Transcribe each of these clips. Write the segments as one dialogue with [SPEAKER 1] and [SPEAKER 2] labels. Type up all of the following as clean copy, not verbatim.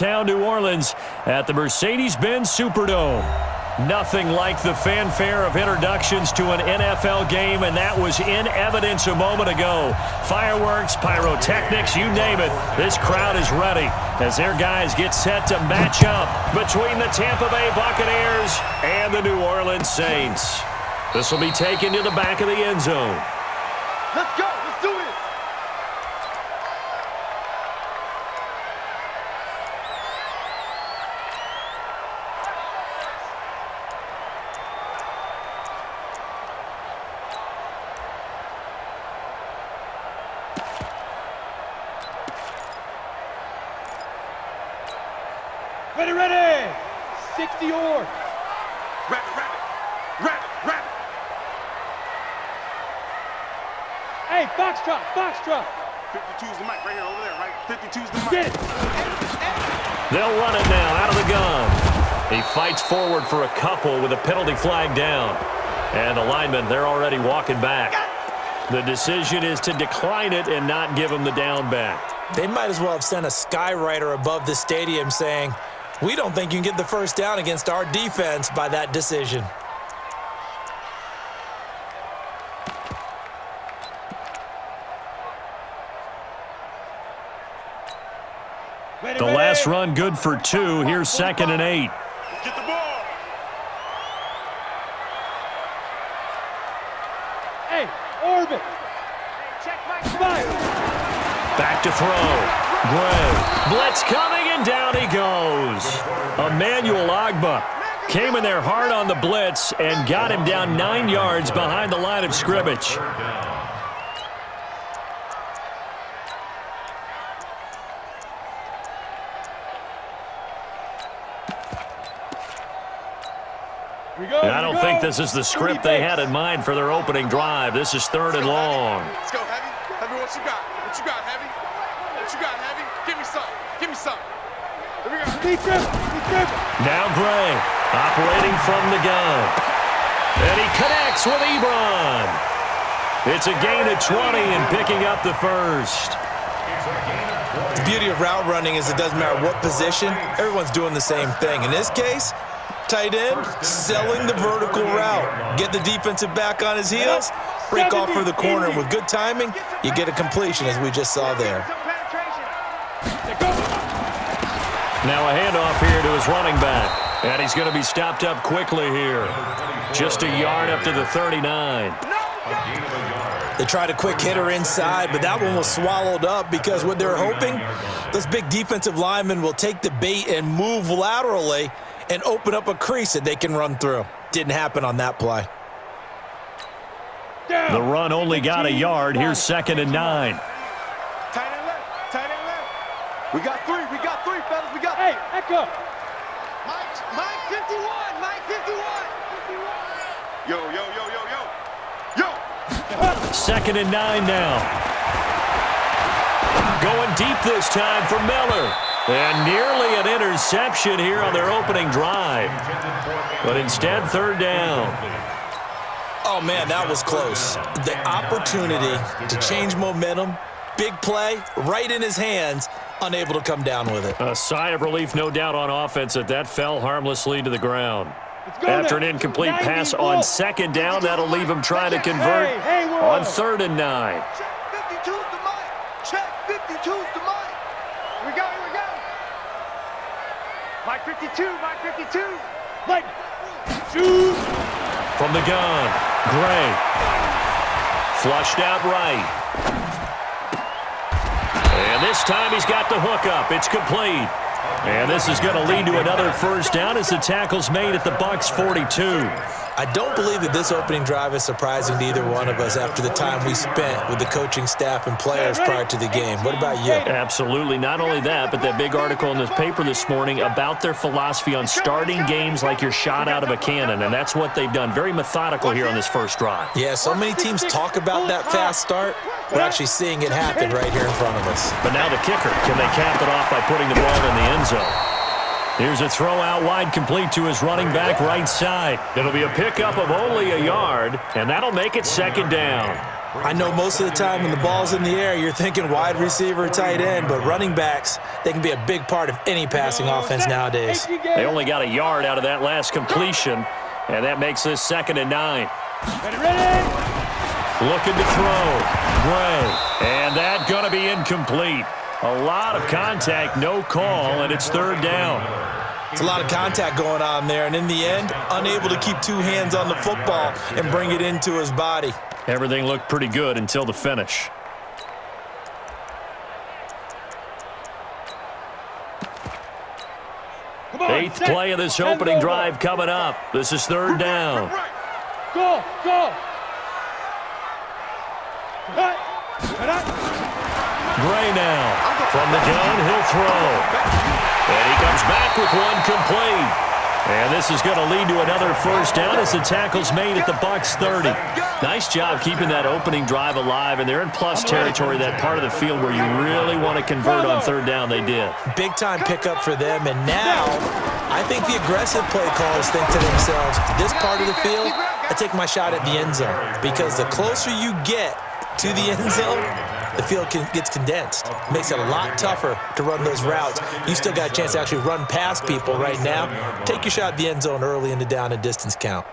[SPEAKER 1] Down New Orleans at the Mercedes-Benz Superdome. Nothing like the fanfare of introductions to an NFL game, and that was in evidence a moment ago. Fireworks, pyrotechnics, you name it. This crowd is ready as their guys get set to match up between the Tampa Bay Buccaneers and the New Orleans Saints. This will be taken to the back of the end zone.
[SPEAKER 2] Let's go. Let's do it. Ready, ready! 60 yards. Wrap it, wrap it. Wrap it, wrap it. Hey, foxtrot, foxtrot. 52's the mic right here, over there, right? 52's the mic. Get it.
[SPEAKER 1] They'll run it now out of the gun. He fights forward for a couple with a penalty flag down. And the linemen, they're already walking back. The decision is to decline it and not give him the down back.
[SPEAKER 3] They might as well have sent a skywriter above the stadium saying, "We don't think you can get the first down against our defense by that decision."
[SPEAKER 1] The last run good for 2. Here's 2nd and 8.
[SPEAKER 2] Get the ball. Hey, orbit. Check my spot.
[SPEAKER 1] Back to throw. Gray. Blitz coming, and down he goes. Emmanuel Ogbah came in there hard on the blitz and got him down 9 yards behind the line of scrimmage. I don't think this is the script they had in mind for their opening drive. This is 3rd and long.
[SPEAKER 2] Let's go, Heavy. Heavy, what you got? What you got, Heavy? What you got, Heavy? Give me some. Give me some. Here we go.
[SPEAKER 1] Now Gray operating from the gun. And he connects with Ebron. It's a gain of 20 and picking up the first.
[SPEAKER 3] The beauty of route running is it doesn't matter what position, everyone's doing the same thing. In this case, tight end, selling the vertical route. Get the defensive back on his heels, break off for the corner, and with good timing, you get a completion as we just saw there.
[SPEAKER 1] Now a handoff here to his running back. And he's going to be stopped up quickly here. Just a yard up to the 39.
[SPEAKER 3] They tried a quick hitter inside, but that one was swallowed up because what they're hoping, those big defensive linemen will take the bait and move laterally and open up a crease that they can run through. Didn't happen on that play.
[SPEAKER 1] The run only got a yard. Here's 2nd and 9.
[SPEAKER 2] Tight end left. Tight end left. We got 3. We got 3, fellas. We got. Hey, echo. Mike 51. Mike 51. Yo, yo, yo, yo, yo. Yo.
[SPEAKER 1] 2nd and 9 now. Going deep this time for Miller. And nearly an interception here on their opening drive. But instead, 3rd down.
[SPEAKER 3] Oh, man, that was close. The opportunity to change momentum, big play, right in his hands, unable to come down with it.
[SPEAKER 1] A sigh of relief, no doubt, on offense that fell harmlessly to the ground. After an incomplete pass on 2nd down, that'll leave him trying to convert on 3rd and 9.
[SPEAKER 2] Check 52's the mic. Check 52's the mic. We go. Mike 52, Mike 52. Mike, shoot.
[SPEAKER 1] From the gun, Gray. Flushed out right. And this time he's got the hook up. It's complete. And this is going to lead to another first down as the tackle's made at the Bucs 42.
[SPEAKER 3] I don't believe that this opening drive is surprising to either one of us after the time we spent with the coaching staff and players prior to the game. What about you?
[SPEAKER 1] Absolutely. Not only that, but that big article in this paper this morning about their philosophy on starting games like you're shot out of a cannon, and that's what they've done. Very methodical here on this first drive.
[SPEAKER 3] Yeah, so many teams talk about that fast start. We're actually seeing it happen right here in front of us.
[SPEAKER 1] But now the kicker, can they cap it off by putting the ball in the end zone? Here's a throw out wide, complete to his running back right side. It'll be a pickup of only a yard, and that'll make it 2nd down.
[SPEAKER 3] I know most of the time when the ball's in the air, you're thinking wide receiver, tight end, but running backs, they can be a big part of any passing offense nowadays.
[SPEAKER 1] They only got a yard out of that last completion, and that makes this 2nd and 9.
[SPEAKER 2] Ready?
[SPEAKER 1] Looking to throw. Gray. And that's going to be incomplete. A lot of contact, no call, and it's 3rd down.
[SPEAKER 3] It's a lot of contact going on there, and in the end, unable to keep 2 hands on the football and bring it into his body.
[SPEAKER 1] Everything looked pretty good until the finish.
[SPEAKER 2] Come on,
[SPEAKER 1] 8th play of this opening drive coming up. This is 3rd down.
[SPEAKER 2] Go, go.
[SPEAKER 1] Gray now. From the gun, he'll throw. And he comes back with one complete. And this is going to lead to another 1st down as the tackle's made at the Bucs 30. Nice job keeping that opening drive alive, and they're in plus territory, that part of the field where you really want to convert on 3rd down. They did.
[SPEAKER 3] Big-time pickup for them, and now I think the aggressive play callers think to themselves, this part of the field, I take my shot at the end zone, because the closer you get to the end zone, the field gets condensed. Makes it a lot tougher to run those routes. You still got a chance to actually run past people right now. Take your shot at the end zone early in the down and distance count.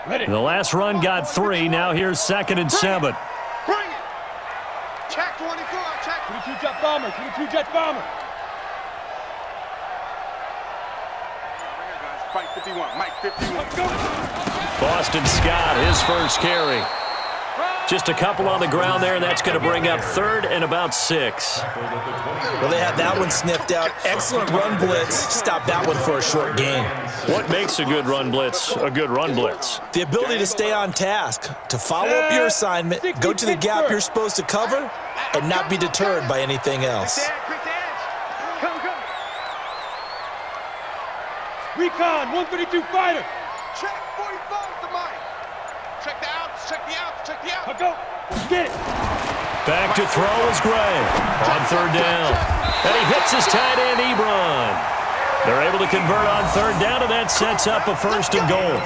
[SPEAKER 1] The last run got 3. Now here's 2nd and 7.
[SPEAKER 2] Bring it. Check 24. Check 22 jet bomber. 22 jet bomber. Mike 51. Mike 51.
[SPEAKER 1] Boston Scott, his first carry. Just a couple on the ground there, and that's going to bring up 3rd and about 6.
[SPEAKER 3] Well, they had that one sniffed out. Excellent run blitz. Stop that one for a short gain.
[SPEAKER 1] What makes a good run blitz a good run blitz?
[SPEAKER 3] The ability to stay on task, to follow up your assignment, go to the gap you're supposed to cover, and not be deterred by anything else.
[SPEAKER 2] Come. Recon, 132 fighter. Check 45 to Mike. Check the outs, check the outs, check the outs. Go. Get it.
[SPEAKER 1] Back to throw is Gray on 3rd down. And he hits his tight end, Ebron. They're able to convert on 3rd down, and that sets up a 1st and goal.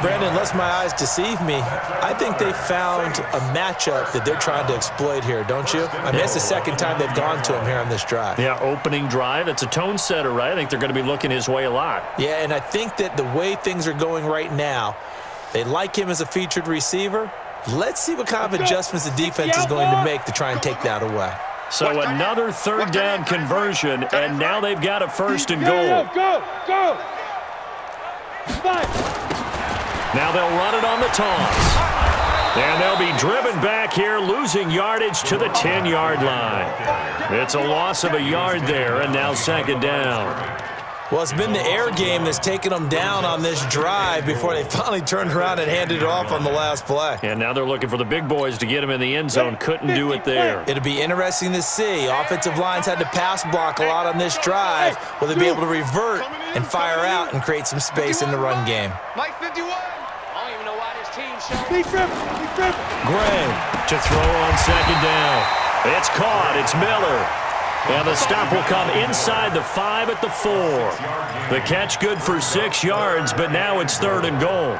[SPEAKER 3] Brandon, unless my eyes deceive me, I think they found a matchup that they're trying to exploit here, don't you? I mean, it's the 2nd time they've gone to him here on this drive.
[SPEAKER 1] Yeah, opening drive. It's a tone setter, right? I think they're going to be looking his way a lot.
[SPEAKER 3] Yeah, and I think that the way things are going right now, they like him as a featured receiver. Let's see what kind of adjustments the defense is going to make to try and take that away.
[SPEAKER 1] So another 3rd down conversion, and now they've got a 1st and goal.
[SPEAKER 2] Go.
[SPEAKER 1] Now they'll run it on the toss. And they'll be driven back here, losing yardage to the 10-yard line. It's a loss of a yard there, and now 2nd down.
[SPEAKER 3] Well, it's been the air game that's taken them down on this drive before they finally turned around and handed it off on the last play.
[SPEAKER 1] And now they're looking for the big boys to get him in the end zone. Couldn't do it there.
[SPEAKER 3] It'll be interesting to see. Offensive lines had to pass block a lot on this drive. Will they be able to revert and fire out and create some space in the run game?
[SPEAKER 2] Mike 51. I don't even know why this team showed. Be tripping.
[SPEAKER 1] Gray to throw on 2nd down. It's caught. It's Miller. And the stop will come inside the 5 at the 4. The catch good for 6 yards, but now it's 3rd and goal.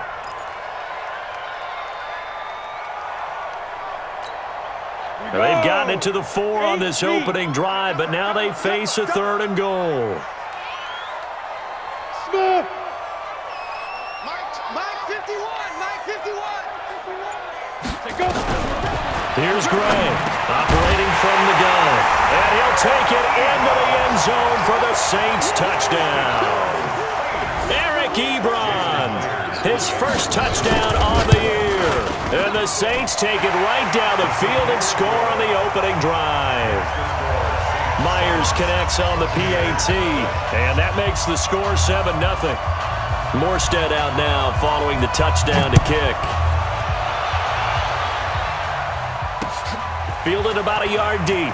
[SPEAKER 1] They've gotten it to the 4 on this opening drive, but now they face a 3rd and goal.
[SPEAKER 2] Smith. Mike 51. Mike 51. Go.
[SPEAKER 1] Here's Gray, operating from the gun. And he'll take it into the end zone for the Saints touchdown. Eric Ebron, his first touchdown on the year. And the Saints take it right down the field and score on the opening drive. Myers connects on the PAT, and that makes the score 7-0. Morstead out now following the touchdown to kick. Fielded about a yard deep.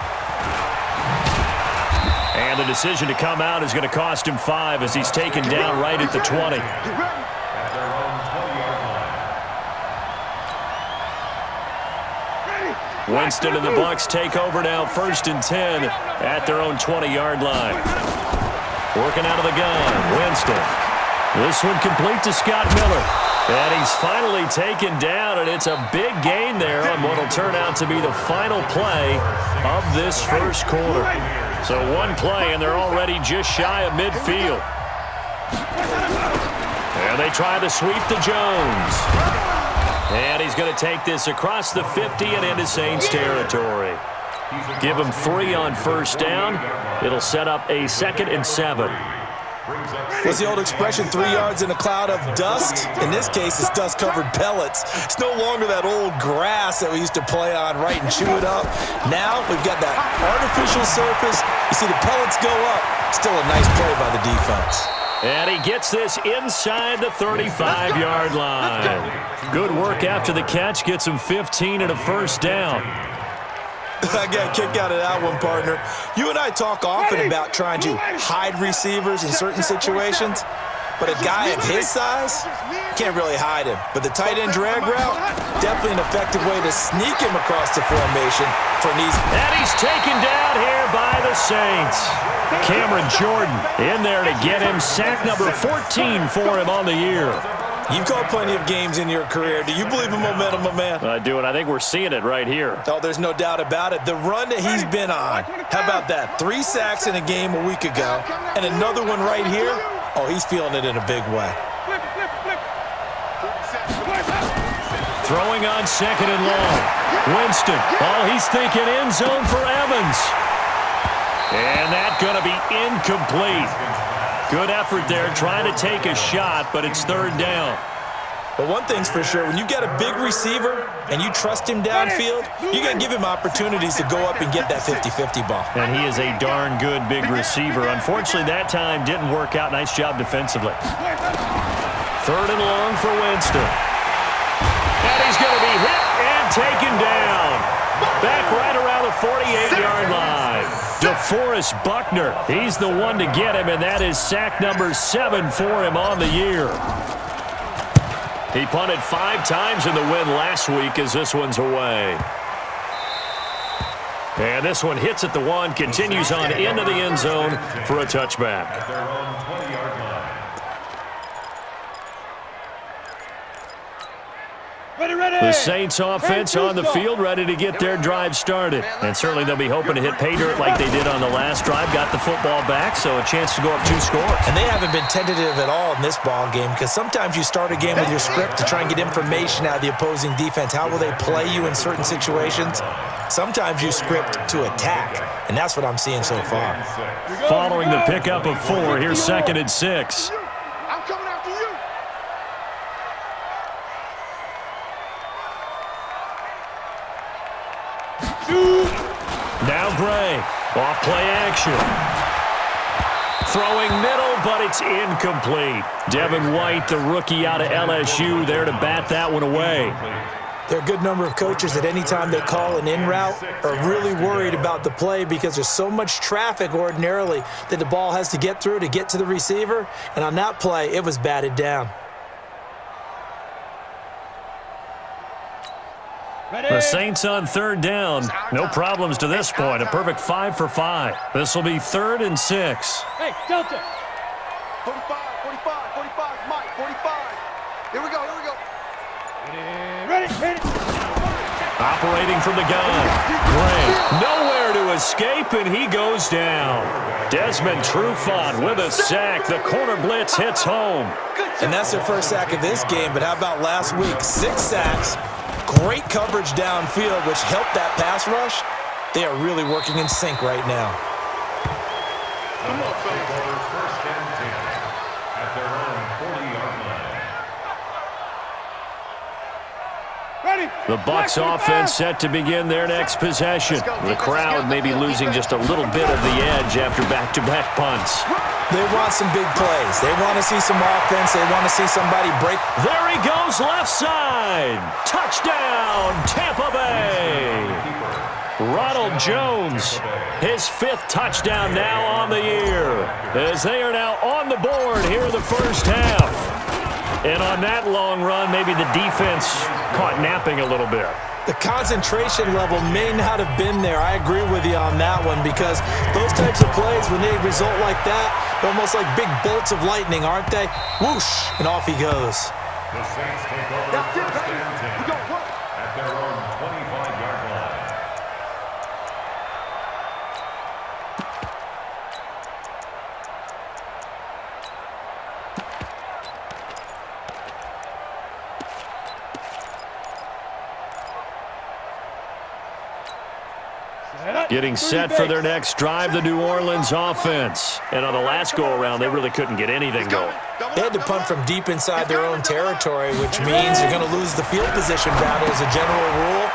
[SPEAKER 1] And the decision to come out is going to cost him 5 as he's taken down right at the 20. Winston and the Bucs take over now, 1st and 10 at their own 20-yard line. Working out of the gun, Winston. This one complete to Scott Miller. And he's finally taken down, and it's a big gain there on what will turn out to be the final play of this first quarter. So one play, and they're already just shy of midfield. And they try to sweep to Jones. And he's going to take this across the 50 and into Saints territory. Give him 3 on first down. It'll set up a 2nd and 7.
[SPEAKER 3] What's the old expression, 3 yards in a cloud of dust? In this case, it's dust-covered pellets. It's no longer that old grass that we used to play on, right, and chew it up. Now we've got that artificial surface. You see the pellets go up. Still a nice play by the defense.
[SPEAKER 1] And he gets this inside the 35-yard line. Good work after the catch. Gets him 15 and a first down.
[SPEAKER 3] I got a kick out of that one, partner. You and I talk often about trying to hide receivers in certain situations, but a guy of his size can't really hide him. But the tight end drag route, definitely an effective way to sneak him across the formation for an easy.
[SPEAKER 1] And he's taken down here by the Saints. Cameron Jordan in there to get him sack number 14 for him on the year.
[SPEAKER 3] You've called plenty of games in your career. Do you believe in momentum, my man?
[SPEAKER 1] I do, and I think we're seeing it right here.
[SPEAKER 3] Oh, there's no doubt about it. The run that he's been on, how about that? 3 sacks in a game a week ago, and another one right here. Oh, he's feeling it in a big way.
[SPEAKER 1] Throwing on 2nd and long. Winston. Oh, he's thinking end zone for Evans. And that's going to be incomplete. Good effort there, trying to take a shot, but it's 3rd down.
[SPEAKER 3] But one thing's for sure, when you got a big receiver and you trust him downfield, you're going to give him opportunities to go up and get that 50-50 ball.
[SPEAKER 1] And he is a darn good big receiver. Unfortunately, that time didn't work out. Nice job defensively. 3rd and long for Winston. And he's going to be hit and taken down. Back right around the 48-yard line. DeForest Buckner, he's the one to get him, and that is sack number 7 for him on the year. He punted 5 times in the win last week as this one's away. And this one hits at the 1, continues on into the end zone for a touchback. The Saints offense on the field, ready to get their drive started. And certainly they'll be hoping to hit pay dirt like they did on the last drive. Got the football back, so a chance to go up 2 scores.
[SPEAKER 3] And they haven't been tentative at all in this ball game, because sometimes you start a game with your script to try and get information out of the opposing defense. How will they play you in certain situations? Sometimes you script to attack, and that's what I'm seeing so far.
[SPEAKER 1] Following the pickup of 4, here's 2nd and 6. Now Gray, off play action. Throwing middle, but it's incomplete. Devin White, the rookie out of LSU, there to bat that one away.
[SPEAKER 3] There are a good number of coaches that any time they call an in route are really worried about the play because there's so much traffic ordinarily that the ball has to get through to get to the receiver. And on that play, it was batted down.
[SPEAKER 1] The Saints on 3rd down. No problems to this point. A perfect 5 for 5. This will be 3rd and 6.
[SPEAKER 2] Hey, Delta. 45, 45, 45, Mike, 45. Here we go, here we go. Ready.
[SPEAKER 1] Operating from the gun. Gray, nowhere to escape, and he goes down. Desmond Trufant with a sack. The corner blitz hits home.
[SPEAKER 3] And that's their first sack of this game, but how about last week? 6 sacks. Great coverage downfield, which helped that pass rush. They are really working in sync right now.
[SPEAKER 1] The Bucs offense set to begin their next possession. The crowd may be losing just a little bit of the edge after back-to-back punts.
[SPEAKER 3] They want some big plays. They want to see some offense. They want to see somebody break.
[SPEAKER 1] There he goes, left side. Touchdown, Tampa Bay. Ronald Jones, his 5th touchdown now on the year, as they are now on the board here in the first half. And on that long run, maybe the defense caught napping a little bit.
[SPEAKER 3] The concentration level may not have been there. I agree with you on that one because those types of plays, when they result like that, they're almost like big bolts of lightning, aren't they? Whoosh, and off he goes.
[SPEAKER 2] The Saints take over. That's it, baby. We got work. At their own 25-yard line.
[SPEAKER 1] Getting set for their next drive, the New Orleans offense. And on the last go-around, they really couldn't get anything going.
[SPEAKER 3] They had to punt from deep inside their own territory, which means you're going to lose the field position battle as a general rule.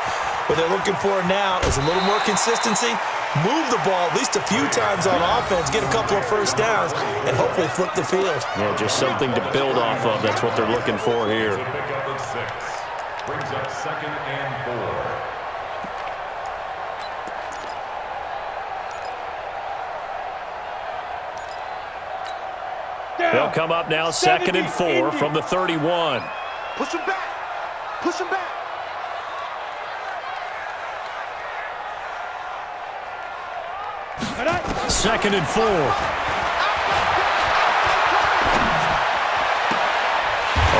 [SPEAKER 3] What they're looking for now is a little more consistency, move the ball at least a few times on offense, get a couple of first downs, and hopefully flip the field.
[SPEAKER 1] Yeah, just something to build off of. That's what they're looking for here.
[SPEAKER 2] Brings up 2nd and 4.
[SPEAKER 1] They'll come up now 2nd and 4 from the 31.
[SPEAKER 2] Push him back. Push him back.
[SPEAKER 1] Second and 4.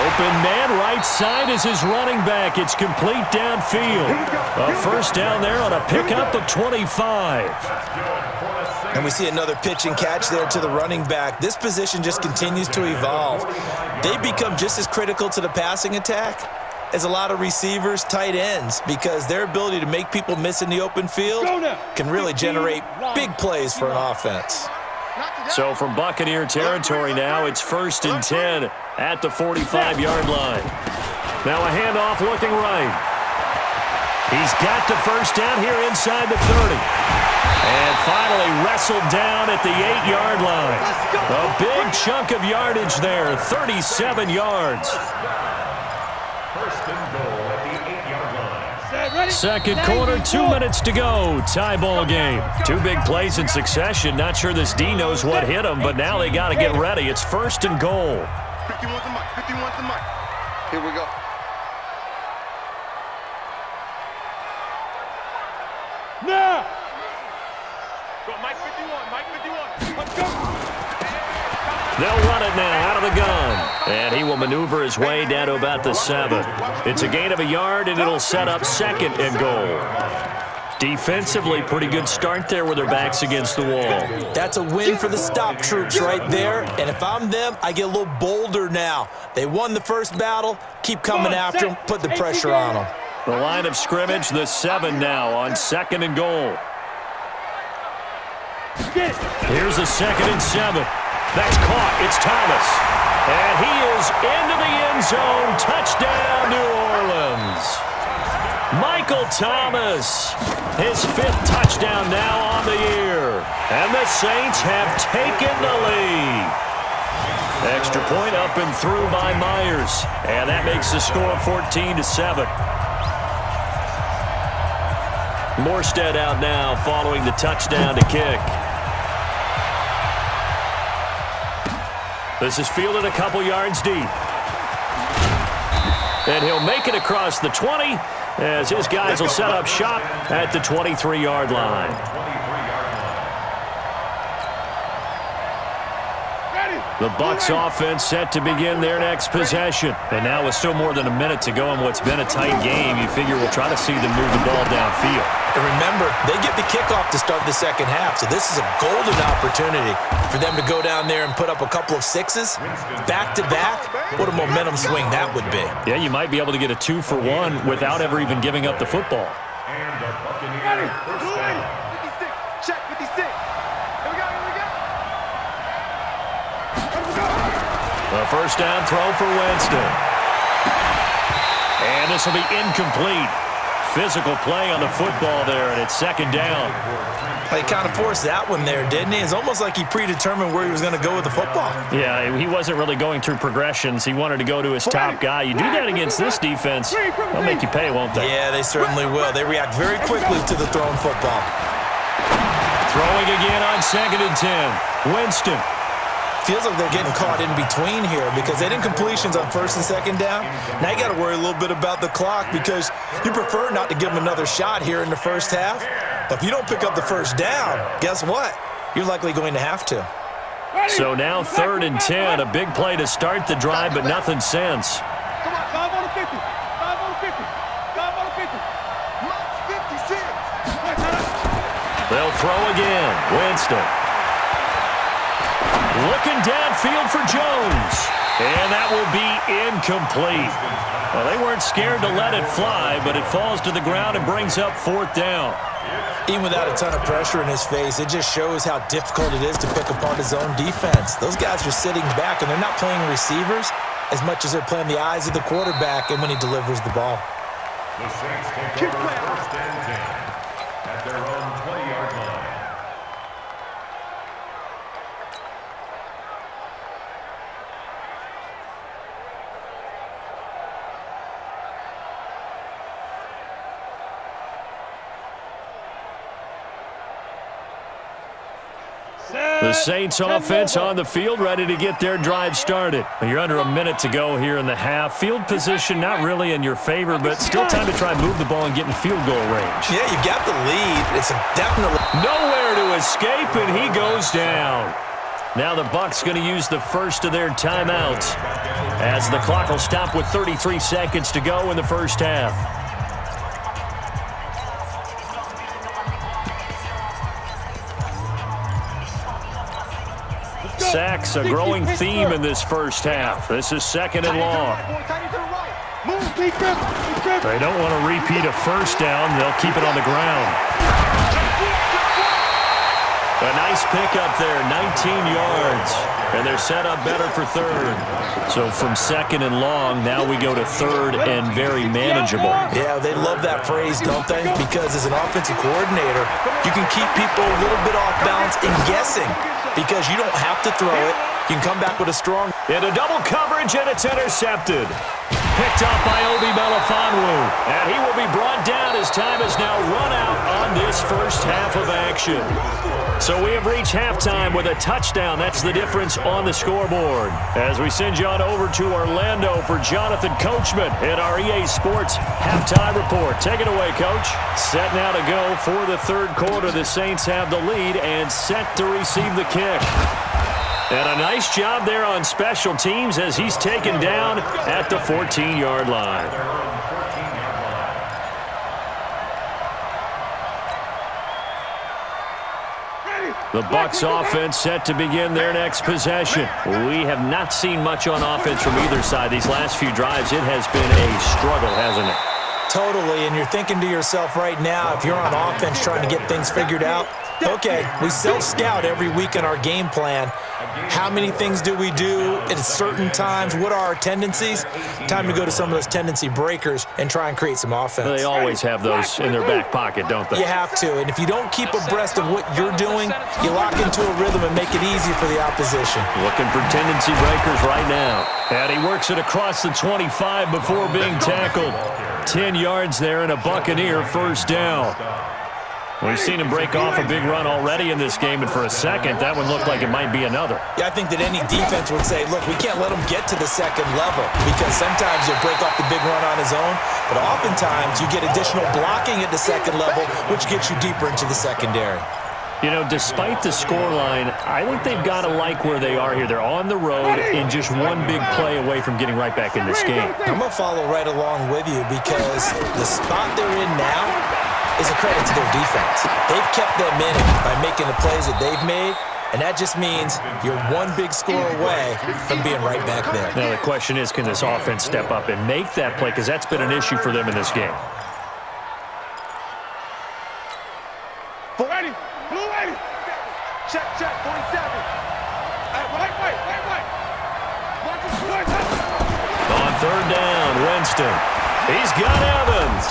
[SPEAKER 1] Open man, right side is his running back. It's complete downfield. A first down there on a pickup of 25.
[SPEAKER 3] And we see another pitch and catch there to the running back. This position just continues to evolve. They become just as critical to the passing attack as a lot of receivers, tight ends, because their ability to make people miss in the open field can really generate big plays for an offense.
[SPEAKER 1] So from Buccaneer territory now, it's 1st and 10 at the 45-yard line. Now a handoff looking right. He's got the first down here inside the 30. And finally wrestled down at the 8-yard line. A big chunk of yardage there, 37 yards.
[SPEAKER 2] First and goal at the 8-yard line.
[SPEAKER 1] Second quarter, 2 minutes to go. Tie ball game. 2 big plays in succession. Not sure this D knows what hit him, but now they got to get ready. It's 1st and goal.
[SPEAKER 2] 51's the mic. 51's the mic. Here we go.
[SPEAKER 4] Now!
[SPEAKER 2] Go, Mike 51. Mike 51. Let's go.
[SPEAKER 1] They'll run it now out of the gun. And he will maneuver his way down to about the 7. It's a gain of a yard, and it'll set up 2nd and goal. Defensively, pretty good start there with their backs against the wall.
[SPEAKER 3] That's a win for the stop troops right there. And if I'm them, I get a little bolder now. They won the first battle. Keep coming after them. Put the pressure on them.
[SPEAKER 1] The line of scrimmage, the 7 now on 2nd and goal. Here's the 2nd and 7. That's caught. It's Thomas. And he is into the end zone. Touchdown, New Orleans. Michael Thomas, his 5th touchdown now on the year. And the Saints have taken the lead. Extra point up and through by Myers. And that makes the score 14-7. Morstead out now following the touchdown to kick. This is fielded a couple yards deep. And he'll make it across the 20 as his guys will set up shop at the 23-yard line. The Bucs offense set to begin their next possession. And now with still more than a minute to go in what's been a tight game, you figure we'll try to see them move the ball downfield.
[SPEAKER 3] And remember, they get the kickoff to start the second half, so this is a golden opportunity for them to go down there and put up a couple of 6s back-to-back. What a momentum swing that would be.
[SPEAKER 1] Yeah, you might be able to get a 2-for-1 without ever even giving up the football.
[SPEAKER 2] And a Buccaneer first down. 56. Check 56. Here we go.
[SPEAKER 1] A first down throw for Winston. And this will be incomplete. Physical play on the football there, and it's 2nd down.
[SPEAKER 3] He kind of forced that one there, didn't he? It's almost like he predetermined where he was going to go with the football.
[SPEAKER 1] Yeah, he wasn't really going through progressions. He wanted to go to his top guy. You do that against this defense, they'll make you pay, won't they?
[SPEAKER 3] Yeah, they certainly will. They react very quickly to the thrown football.
[SPEAKER 1] Throwing again on 2nd and 10. Winston.
[SPEAKER 3] Feels like they're getting caught in between here because they didn't completions on first and second down. Now you got to worry a little bit about the clock because you prefer not to give them another shot here in the first half. But if you don't pick up the first down, guess what? You're likely going to have to.
[SPEAKER 1] So now 3rd and 10, a big play to start the drive, but nothing since.
[SPEAKER 4] Come on, 5 on the 50. 5 on the 50. 5 on the 50.
[SPEAKER 2] Mike's 56.
[SPEAKER 1] They'll throw again. Winston. Looking downfield for Jones. And that will be incomplete. Well, they weren't scared to let it fly, but it falls to the ground and brings up 4th down.
[SPEAKER 3] Even without a ton of pressure in his face, it just shows how difficult it is to pick apart his own defense. Those guys are sitting back, and they're not playing receivers as much as they're playing the eyes of the quarterback and when he delivers the ball.
[SPEAKER 5] The Saints take over first and 10 at their own 20-yard line.
[SPEAKER 1] The Saints offense on the field, ready to get their drive started. You're under a minute to go here in the half. Field position not really in your favor, but still time to try and move the ball and get in field goal range.
[SPEAKER 3] Yeah, you got the lead. It's definitely
[SPEAKER 1] Nowhere to escape, and he goes down. Now the Bucs going to use the first of their timeouts as the clock will stop with 33 seconds to go in the first half. Sacks, a growing theme in this first half. This is 2nd and long. They don't want to repeat a first down. They'll keep it on the ground. A nice pickup there, 19 yards. And they're set up better for 3rd. So from 2nd and long, now we go to 3rd and very manageable.
[SPEAKER 3] Yeah, they love that phrase, don't they? Because as an offensive coordinator, you can keep people a little bit off balance and guessing because you don't have to throw it. You can come back with a strong...
[SPEAKER 1] Into double coverage, and it's intercepted. Picked up by Obi Melifonwu. And he will be brought down as time is now run out on this first half of action. So we have reached halftime with a touchdown. That's the difference on the scoreboard. As we send you on over to Orlando for Jonathan Coachman in our EA Sports Halftime Report. Take it away, Coach. Set now to go for the 3rd quarter. The Saints have the lead and set to receive the kick. And a nice job there on special teams as he's taken down at the 14-yard line. The Bucs offense set to begin their next possession. We have not seen much on offense from either side these last few drives. It has been a struggle, hasn't it?
[SPEAKER 3] Totally, and you're thinking to yourself right now, if you're on offense trying to get things figured out, okay, we self-scout every week in our game plan. How many things do we do at certain times? What are our tendencies? Time to go to some of those tendency breakers and try and create some offense.
[SPEAKER 1] They always have those in their back pocket, don't they?
[SPEAKER 3] You have to, and if you don't keep abreast of what you're doing, you lock into a rhythm and make it easy for the opposition.
[SPEAKER 1] Looking for tendency breakers right now. And he works it across the 25 before being tackled. 10 yards there and a Buccaneer first down. We've seen him break off a big run already in this game, and for a second, that one looked like it might be another.
[SPEAKER 3] Yeah, I think that any defense would say, look, we can't let him get to the second level because sometimes he'll break off the big run on his own, but oftentimes you get additional blocking at the second level, which gets you deeper into the secondary.
[SPEAKER 1] You know, despite the scoreline, I think they've got to like where they are here. They're on the road and just one big play away from getting right back in this game.
[SPEAKER 3] I'm going to follow right along with you because the spot they're in now is a credit to their defense. They've kept them in it by making the plays that they've made, and that just means you're one big score away from being right back there.
[SPEAKER 1] Now the question is, can this offense step up and make that play? Because that's been an issue for them in this game.
[SPEAKER 4] Ready, blue ready.
[SPEAKER 2] Check, 47.
[SPEAKER 4] Right. Watch it, right.
[SPEAKER 1] On 3rd down, Winston. He's got Evans.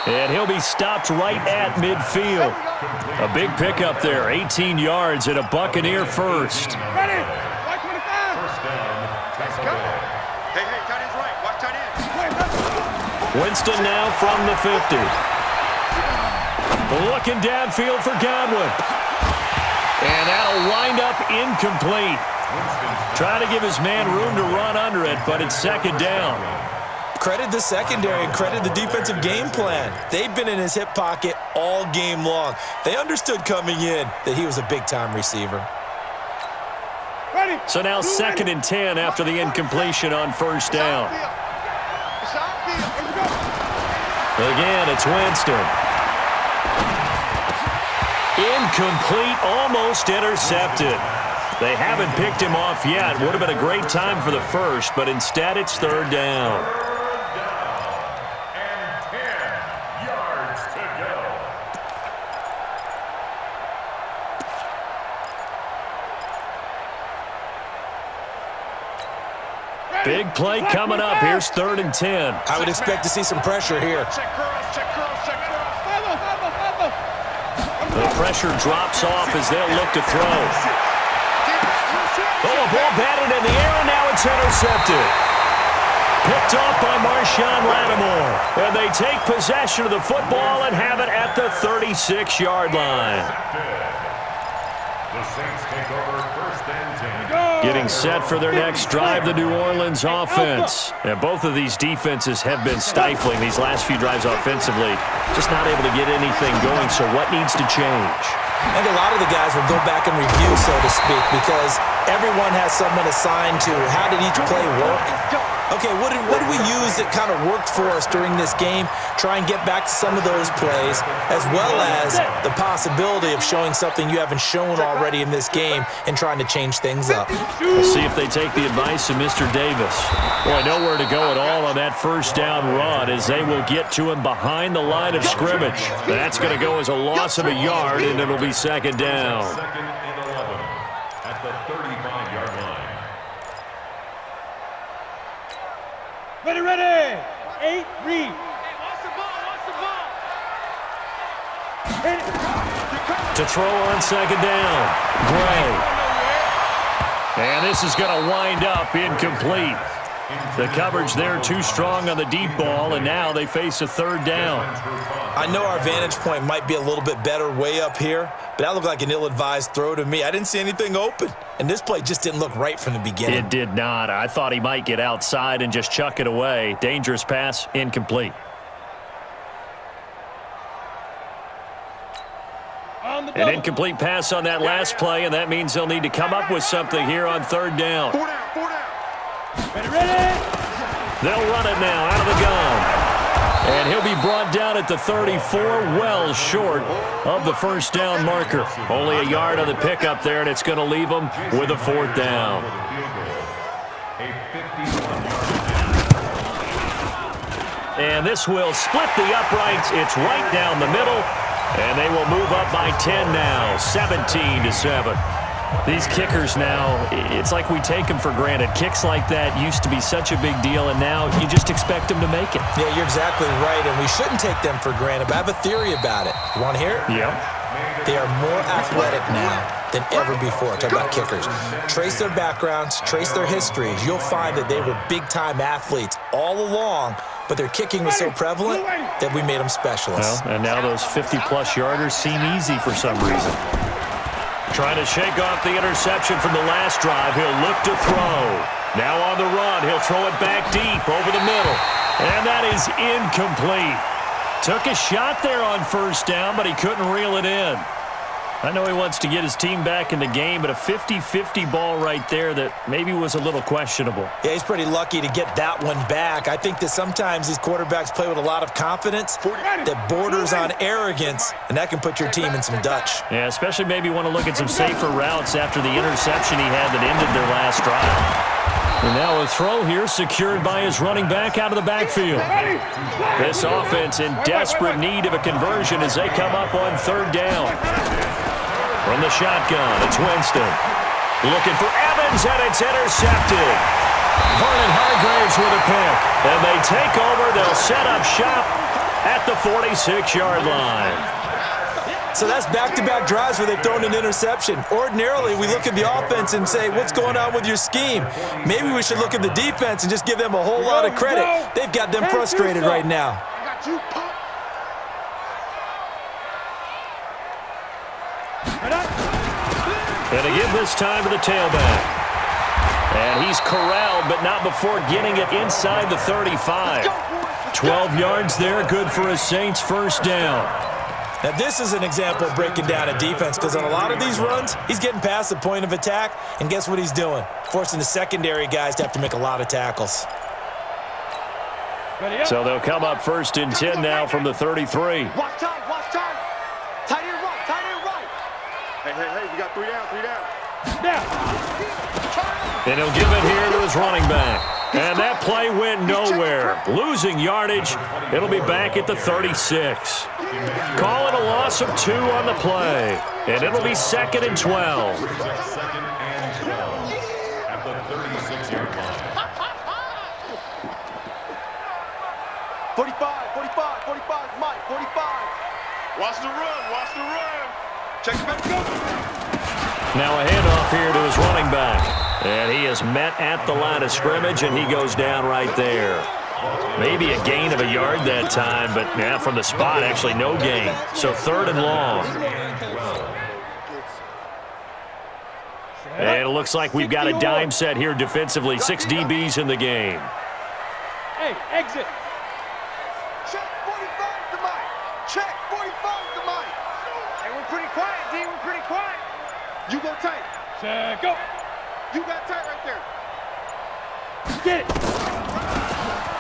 [SPEAKER 1] And he'll be stopped right at midfield. A big pickup there, 18 yards and a Buccaneer first.
[SPEAKER 4] Ready, right 25.
[SPEAKER 2] Let's go. Hey, tight end's right. Watch tight end.
[SPEAKER 1] Winston now from the 50. Looking downfield for Godwin. And that'll wind up incomplete. Trying to give his man room to run under it, but it's second down.
[SPEAKER 3] Credit the secondary and credit the defensive game plan. They've been in his hip pocket all game long. They understood coming in that he was a big-time receiver.
[SPEAKER 1] So now 2nd and 10 after the incompletion on first down. Again, it's Winston. Incomplete, almost intercepted. They haven't picked him off yet. Would have been a great time for the first, but instead it's third down.
[SPEAKER 5] And 10 yards to go.
[SPEAKER 1] Big play coming up. Here's 3rd and 10.
[SPEAKER 3] I would expect to see some pressure here.
[SPEAKER 1] The pressure drops off as they'll look to throw. Oh, a ball batted in the air, and now it's intercepted. Picked off by Marshawn Lattimore. And they take possession of the football and have it at the 36-yard line.
[SPEAKER 5] The Saints take over 1st and 10.
[SPEAKER 1] Getting set for their next drive, the New Orleans offense. And both of these defenses have been stifling these last few drives offensively. Just not able to get anything going, so what needs to change?
[SPEAKER 3] I think a lot of the guys will go back and review, so to speak, because everyone has someone assigned to how did each play work. Okay, what did we use that kind of worked for us during this game? Try and get back to some of those plays, as well as the possibility of showing something you haven't shown already in this game and trying to change things up.
[SPEAKER 1] We'll see if they take the advice of Mr. Davis. Boy, nowhere to go at all on that first down run as they will get to him behind the line of scrimmage. That's going to go as a loss of a yard, and it'll be second down.
[SPEAKER 5] 2nd and 11 at the 35-yard line.
[SPEAKER 4] Ready. 8, read.
[SPEAKER 1] To throw on second down, Gray. And this is going to wind up incomplete. The coverage there too strong on the deep ball, and now they face a 3rd down.
[SPEAKER 3] I know our vantage point might be a little bit better way up here, but that looked like an ill-advised throw to me. I didn't see anything open, and this play just didn't look right from the beginning.
[SPEAKER 1] It did not. I thought he might get outside and just chuck it away. Dangerous pass, incomplete. An incomplete pass on that last play, and that means they'll need to come up with something here on 3rd down.
[SPEAKER 2] 4 down.
[SPEAKER 1] They'll run it now out of the gun. And he'll be brought down at the 34, well short of the first down marker. Only a yard on the pickup there, and it's going to leave them with a 4th down. And this will split the uprights. It's right down the middle, and they will move up by 10 now, 17-7. These kickers now, it's like we take them for granted. Kicks like that used to be such a big deal, and now you just expect them to make it.
[SPEAKER 3] Yeah, you're exactly right, and we shouldn't take them for granted, but I have a theory about it. You want to hear it?
[SPEAKER 1] Yeah.
[SPEAKER 3] They are more athletic now than ever before. Talk about kickers. Trace their backgrounds, trace their histories. You'll find that they were big-time athletes all along, but their kicking was so prevalent that we made them specialists.
[SPEAKER 1] Well, and now those 50-plus yarders seem easy for some reason. Trying to shake off the interception from the last drive. He'll look to throw. Now on the run. He'll throw it back deep over the middle. And that is incomplete. Took a shot there on first down, but he couldn't reel it in. I know he wants to get his team back in the game, but a 50-50 ball right there that maybe was a little questionable.
[SPEAKER 3] Yeah, he's pretty lucky to get that one back. I think that sometimes these quarterbacks play with a lot of confidence that borders on arrogance, and that can put your team in some Dutch.
[SPEAKER 1] Yeah, especially maybe want to look at some safer routes after the interception he had that ended their last drive. And now a throw here secured by his running back out of the backfield. This offense in desperate need of a conversion as they come up on 3rd down. From the shotgun, it's Winston. Looking for Evans, and it's intercepted. Vernon Hargraves with a pick. And they take over. They'll set up shop at the 46-yard line.
[SPEAKER 3] So that's back-to-back drives where they've thrown an interception. Ordinarily, we look at the offense and say, what's going on with your scheme? Maybe we should look at the defense and just give them a whole lot of credit. They've got them frustrated right now.
[SPEAKER 1] And they give this time to the tailback. And he's corralled, but not before getting it inside the 35. 12 yards there, good for a Saints first down.
[SPEAKER 3] Now, this is an example of breaking down a defense because on a lot of these runs, he's getting past the point of attack, and guess what he's doing? Forcing the secondary guys to have to make a lot of tackles.
[SPEAKER 1] So they'll come up first and 10 now from the 33.
[SPEAKER 2] Watch time, watch time. Tight end right, tight end right. Hey, we got 3 down, 3 down.
[SPEAKER 1] And he'll give it here to his running back. And that play went nowhere. Losing yardage. It'll be back at the 36. Call it a loss of 2 on the play. And it'll be 2nd and 12.
[SPEAKER 5] 2nd and 12 at the 36-yard line.
[SPEAKER 2] 45, Mike, 45. Watch the run. Check it back, go.
[SPEAKER 1] Now a handoff here to his running back. And he is met at the line of scrimmage, and he goes down right there. Maybe a gain of a yard that time, but yeah, from the spot, actually no gain. So 3rd and long. And it looks like we've got a dime set here defensively. 6 DBs in the game.
[SPEAKER 4] Hey, exit.
[SPEAKER 2] Check 45 to Mike. Check 45 to Mike.
[SPEAKER 4] Hey, we're pretty quiet, D. We're pretty quiet.
[SPEAKER 2] You go tight.
[SPEAKER 4] Check, go.
[SPEAKER 2] You got tight right there.
[SPEAKER 4] Get it.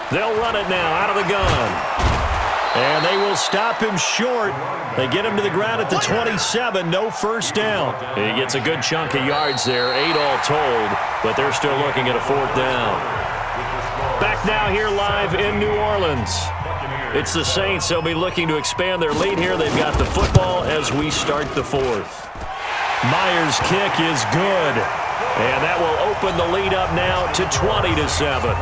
[SPEAKER 1] They'll run it now out of the gun. And they will stop him short. They get him to the ground at the 27. No first down. He gets a good chunk of yards there, 8 all told, but they're still looking at a 4th down. Back now here live in New Orleans. It's the Saints. They'll be looking to expand their lead here. They've got the football as we start the 4th. Myers' kick is good. And that will open the lead up now to 20-7.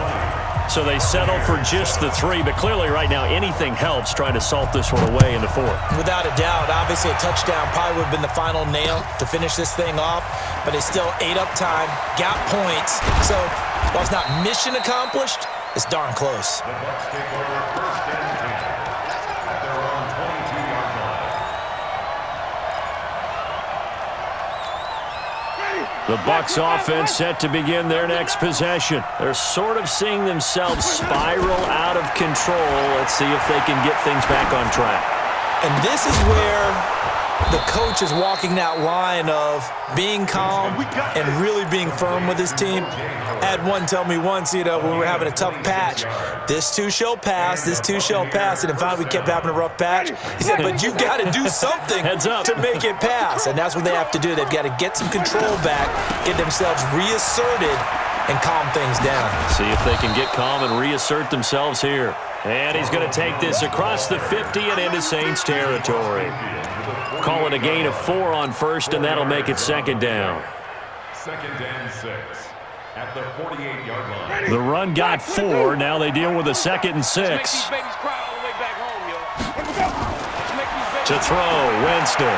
[SPEAKER 1] So they settle for just the 3, but clearly right now anything helps trying to salt this one away in the 4th.
[SPEAKER 3] Without a doubt, obviously a touchdown probably would have been the final nail to finish this thing off, but it's still ate up time, got points. So while it's not mission accomplished, it's darn close.
[SPEAKER 5] The Bucs take over 1st and 10 at their own 22-yard line.
[SPEAKER 1] The Bucs offense set to begin their next possession. They're sort of seeing themselves spiral out of control. Let's see if they can get things back on track.
[SPEAKER 3] And this is where the coach is walking that line of being calm and really being firm with his team. I had one tell me once, when we were having a tough patch, this too shall pass, this too shall pass, and then finally we kept having a rough patch. He said, but you've got to do something to make it pass, and that's what they have to do. They've got to get some control back, get themselves reasserted, and calm things down.
[SPEAKER 1] See if they can get calm and reassert themselves here. And he's going to take this across the 50 and into Saints territory. Call it a gain of 4 on first, and that'll make it 2nd down.
[SPEAKER 5] 2nd and 6 at the 48-yard line.
[SPEAKER 1] The run got 4. Now they deal with a 2nd and 6. To throw, Winston.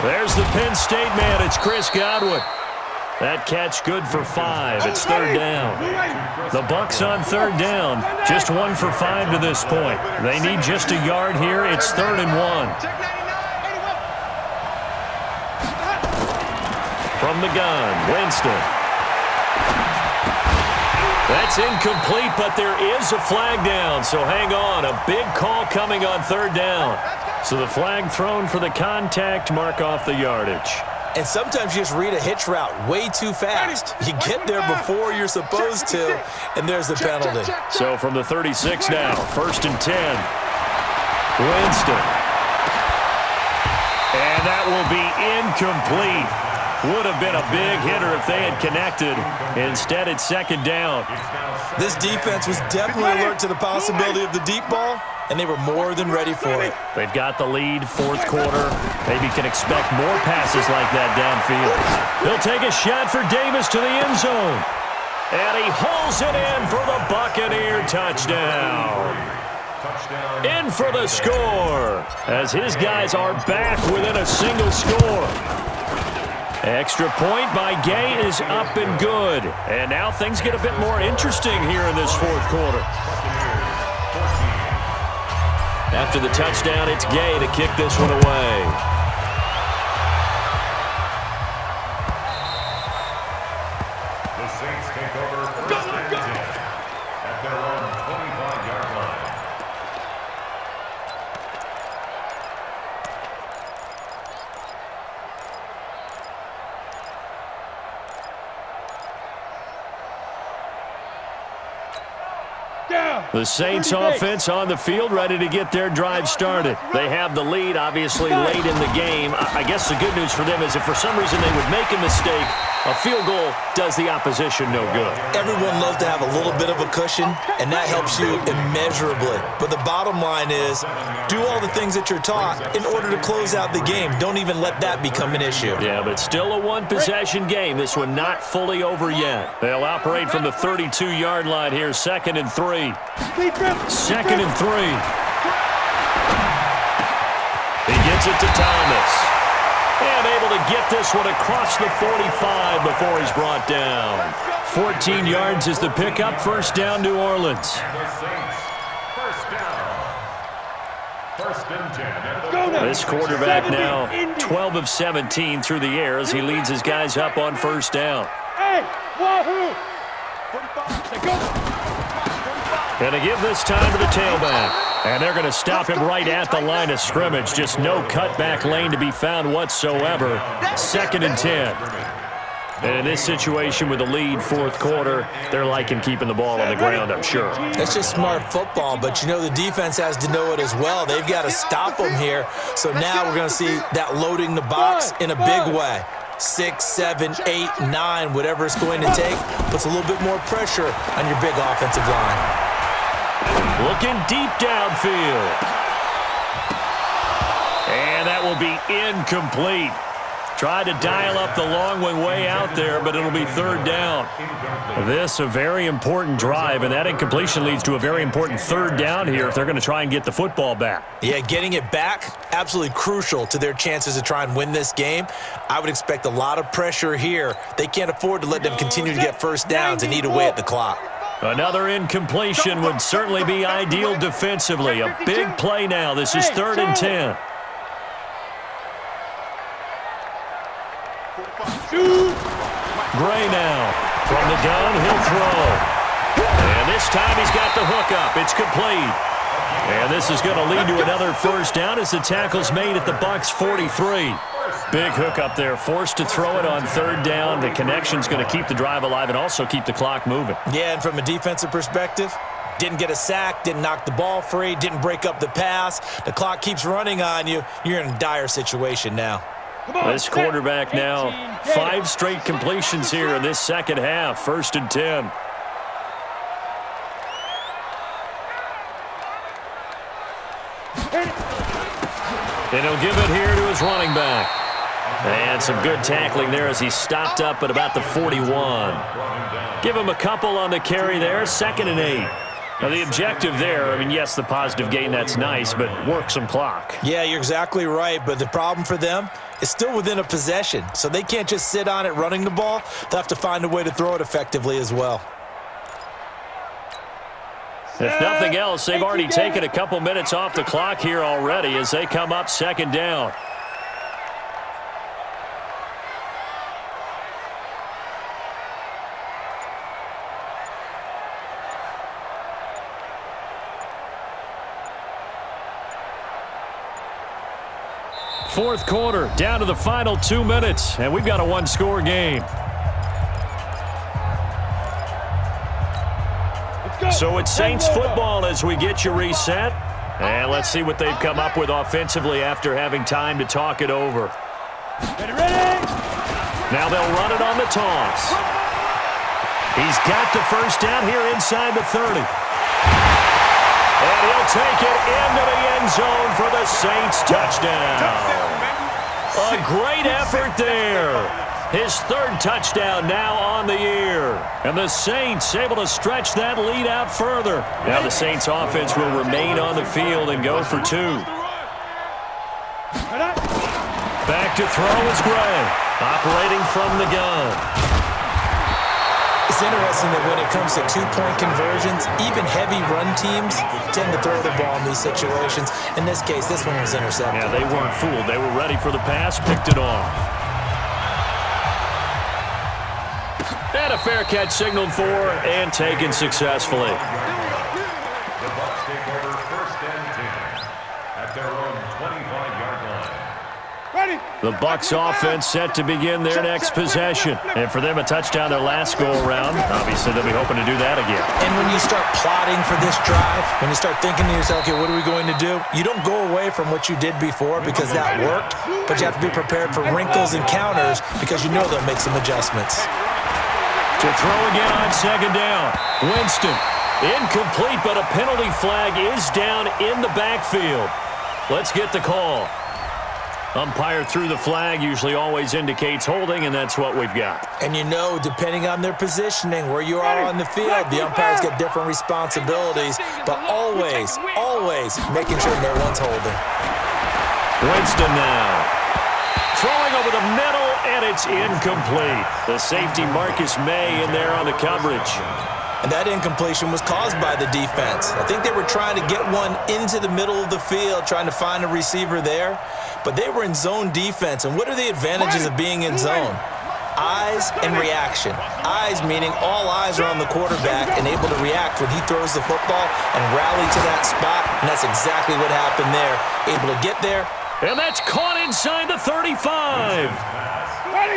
[SPEAKER 1] There's the Penn State man. It's Chris Godwin. That catch good for 5. It's 3rd down. The Bucs on 3rd down. Just 1 for 5 to this point. They need just a yard here. It's 3rd and 1. From the gun, Winston. That's incomplete, but there is a flag down, so hang on. A big call coming on 3rd down. So the flag thrown for the contact, mark off the yardage.
[SPEAKER 3] And sometimes you just read a hitch route way too fast. You get there before you're supposed to, and there's the penalty.
[SPEAKER 1] So from the 36 now, 1st and 10. Winston. And that will be incomplete. Would have been a big hitter if they had connected. Instead, it's 2nd down.
[SPEAKER 3] This defense was definitely alert to the possibility of the deep ball, and they were more than ready for it.
[SPEAKER 1] They've got the lead, 4th quarter. Maybe can expect more passes like that downfield. They'll take a shot for Davis to the end zone. And he hauls it in for the Buccaneer touchdown. In for the score, as his guys are back within a single score. Extra point by Gay is up and good. And now things get a bit more interesting here in this 4th quarter. After the touchdown, it's Gay to kick this one away. The Saints offense on the field, ready to get their drive started. They have the lead, obviously, late in the game. I guess the good news for them is if for some reason they would make a mistake, a field goal does the opposition no good.
[SPEAKER 3] Everyone loves to have a little bit of a cushion, and that helps you immeasurably. But the bottom line is, do all the things that you're taught in order to close out the game. Don't even let that become an issue.
[SPEAKER 1] Yeah, but still a one-possession game. This one not fully over yet. They'll operate from the 32-yard line here, 2nd and 3. 2nd and 3. He gets it to Thomas. And able to get this one across the 45 before he's brought down. 14 yards is the pickup. First down, New Orleans.
[SPEAKER 5] The Saints, first down. 1st and 10.
[SPEAKER 1] This quarterback now 12 of 17 through the air as he leads his guys up on first down.
[SPEAKER 4] Hey, wahoo!
[SPEAKER 1] Going to give this time to the tailback. And they're going to stop him right at the line of scrimmage. Just no cutback lane to be found whatsoever. 2nd and 10. And in this situation with the lead, 4th quarter, they're liking keeping the ball on the ground, I'm sure.
[SPEAKER 3] That's just smart football, but you know the defense has to know it as well. They've got to stop them here. So now we're going to see that loading the box in a big way. 6, 7, 8, 9, whatever it's going to take, puts a little bit more pressure on your big offensive line.
[SPEAKER 1] Looking deep downfield. And that will be incomplete. Tried to dial up the long one way out there, but it'll be 3rd down. This a very important drive, and that incompletion leads to a very important 3rd down here if they're going to try and get the football back.
[SPEAKER 3] Yeah, getting it back, absolutely crucial to their chances to try and win this game. I would expect a lot of pressure here. They can't afford to let them continue to get first downs and eat away at the clock.
[SPEAKER 1] Another incompletion would certainly be ideal defensively. A big play now. This is 3rd and 10. Gray now. From the gun, he'll throw. And this time he's got the hook up. It's complete. And this is going to lead to another first down as the tackle's made at the Bucs 43. Big hook up there, forced to throw it on 3rd down. The connection's going to keep the drive alive and also keep the clock moving.
[SPEAKER 3] Yeah, and from a defensive perspective, didn't get a sack, didn't knock the ball free, didn't break up the pass. The clock keeps running on you. You're in a dire situation now.
[SPEAKER 1] This quarterback now 5 straight completions here in this second half. 1st and 10. And he'll give it here to his running back. And some good tackling there as he stopped up at about the 41. Give him a couple on the carry there. 2nd and 8. Now, the objective there, I mean, yes, the positive gain, that's nice, but work some clock.
[SPEAKER 3] Yeah, you're exactly right, but the problem for them is still within a possession, so they can't just sit on it running the ball. They'll have to find a way to throw it effectively as well.
[SPEAKER 1] If nothing else, they've already taken a couple minutes off the clock here already as they come up 2nd down. Fourth quarter, down to the final 2 minutes, and we've got a one-score game. So it's Saints football as we get you reset. And let's see what they've come up with offensively after having time to talk it over.
[SPEAKER 4] Ready?
[SPEAKER 1] Now they'll run it on the toss. He's got the first down here inside the 30. And he'll take it into the end zone for the Saints touchdown. A great effort there. His 3rd touchdown now on the year. And the Saints able to stretch that lead out further. Now the Saints offense will remain on the field and go for 2. Back to throw is Gray, operating from the gun.
[SPEAKER 3] It's interesting that when it comes to 2-point conversions, even heavy run teams tend to throw the ball in these situations. In this case, this one was intercepted.
[SPEAKER 1] Yeah, they weren't fooled. They were ready for the pass, picked it off. And a fair catch signaled for and taken successfully.
[SPEAKER 5] The Bucs take over 1st and 10 at their own 25-yard line.
[SPEAKER 1] The Bucs offense set to begin their next possession. And for them, a touchdown their last go-around. Obviously, they'll be hoping to do that again.
[SPEAKER 3] And when you start plotting for this drive, when you start thinking to yourself, okay, what are we going to do? You don't go away from what you did before because that worked, but you have to be prepared for wrinkles and counters because you know they'll make some adjustments.
[SPEAKER 1] To throw again on second down. Winston. Incomplete, but a penalty flag is down in the backfield. Let's get the call. Umpire threw the flag, usually always indicates holding, and that's what we've got.
[SPEAKER 3] And you know, depending on their positioning, where you are on the field, the umpires get different responsibilities, but always, always making sure no one's holding.
[SPEAKER 1] Winston now. Throwing over the middle, and it's incomplete. The safety Marcus May in there on the coverage.
[SPEAKER 3] And that incompletion was caused by the defense. I think they were trying to get one into the middle of the field, trying to find a receiver there. But they were in zone defense. And what are the advantages of being in zone? Eyes and reaction. Eyes meaning all eyes are on the quarterback and able to react when he throws the football and rally to that spot. And that's exactly what happened there. Able to get there.
[SPEAKER 1] And that's caught inside the 35.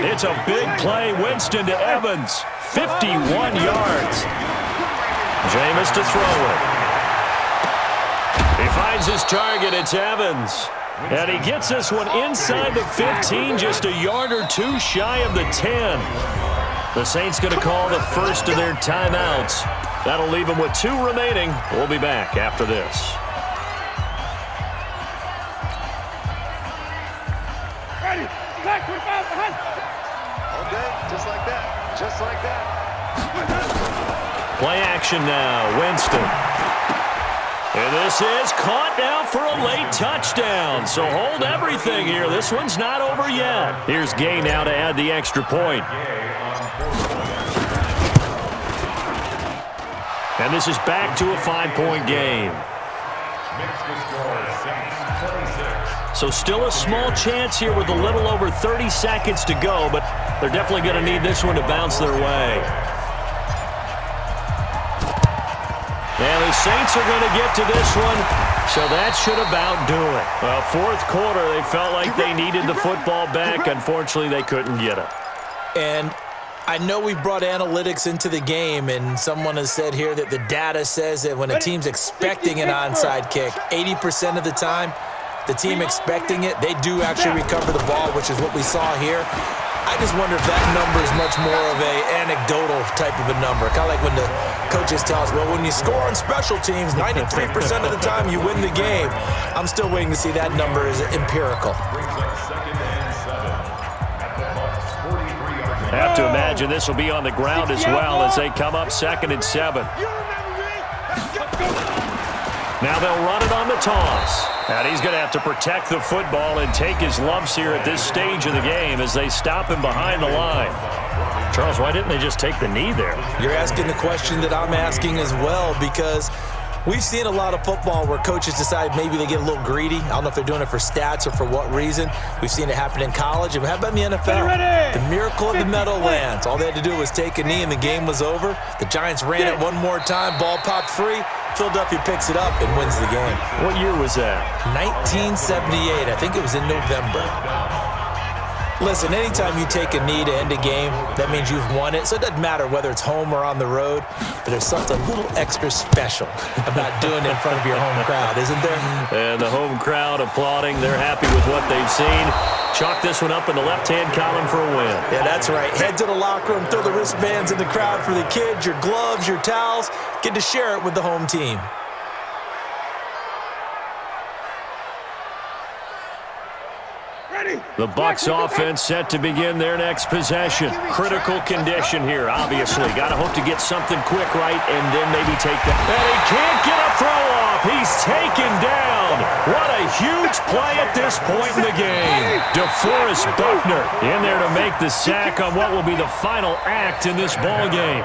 [SPEAKER 1] It's a big play. Winston to Evans. 51 yards. Jameis to throw it. He finds his target. It's Evans. And he gets this one inside the 15, just a yard or two shy of the 10. The Saints going to call the first of their timeouts. That'll leave them with 2 remaining. We'll be back after this.
[SPEAKER 4] Ready. Black 25 behind.
[SPEAKER 2] Okay, just like that. Just like that.
[SPEAKER 1] Play action now. Winston. And this is caught now for a late touchdown. So hold everything here. This one's not over yet. Here's Gay now to add the extra point. And this is back to a 5-point game. So still a small chance here with a little over 30 seconds to go, but they're definitely going to need this one to bounce their way. And the Saints are going to get to this one, so that should about do it. Well, fourth quarter, they felt like they needed the football back. Unfortunately, they couldn't get it.
[SPEAKER 3] And I know we've brought analytics into the game, and someone has said here that the data says that when a team's expecting an onside kick, 80% of the time, the team expecting it, they do actually recover the ball, which is what we saw here. I just wonder if that number is much more of an anecdotal type of a number. Kind of like when the coaches tell us, well, when you score on special teams, 93% of the time you win the game. I'm still waiting to see that number is empirical.
[SPEAKER 1] I have to imagine this will be on the ground as well as they come up 2nd and 7. Now they'll run it on the toss. And he's going to have to protect the football and take his lumps here at this stage of the game as they stop him behind the line. Charles, why didn't they just take the knee there?
[SPEAKER 3] You're asking the question that I'm asking as well, because we've seen a lot of football where coaches decide maybe they get a little greedy. I don't know if they're doing it for stats or for what reason. We've seen it happen in college. And how about in the NFL? The miracle of the Meadowlands. All they had to do was take a knee and the game was over. The Giants ran it one more time. Ball popped free. Philadelphia picks it up and wins the game.
[SPEAKER 1] What year was that?
[SPEAKER 3] 1978. I think it was in November. Listen, anytime you take a knee to end a game, that means you've won it. So it doesn't matter whether it's home or on the road, but there's something a little extra special about doing it in front of your home crowd, isn't there?
[SPEAKER 1] And the home crowd applauding. They're happy with what they've seen. Chalk this one up in the left-hand column for a win.
[SPEAKER 3] Yeah, that's right. Head to the locker room, throw the wristbands in the crowd for the kids, your gloves, your towels. Get to share it with the home team.
[SPEAKER 1] The Bucs offense set to begin their next possession. Critical condition here, obviously. Got to hope to get something quick right and then maybe take that. And he can't get a throw off. He's taken down. What a huge play at this point in the game. DeForest Buckner in there to make the sack on what will be the final act in this ball game.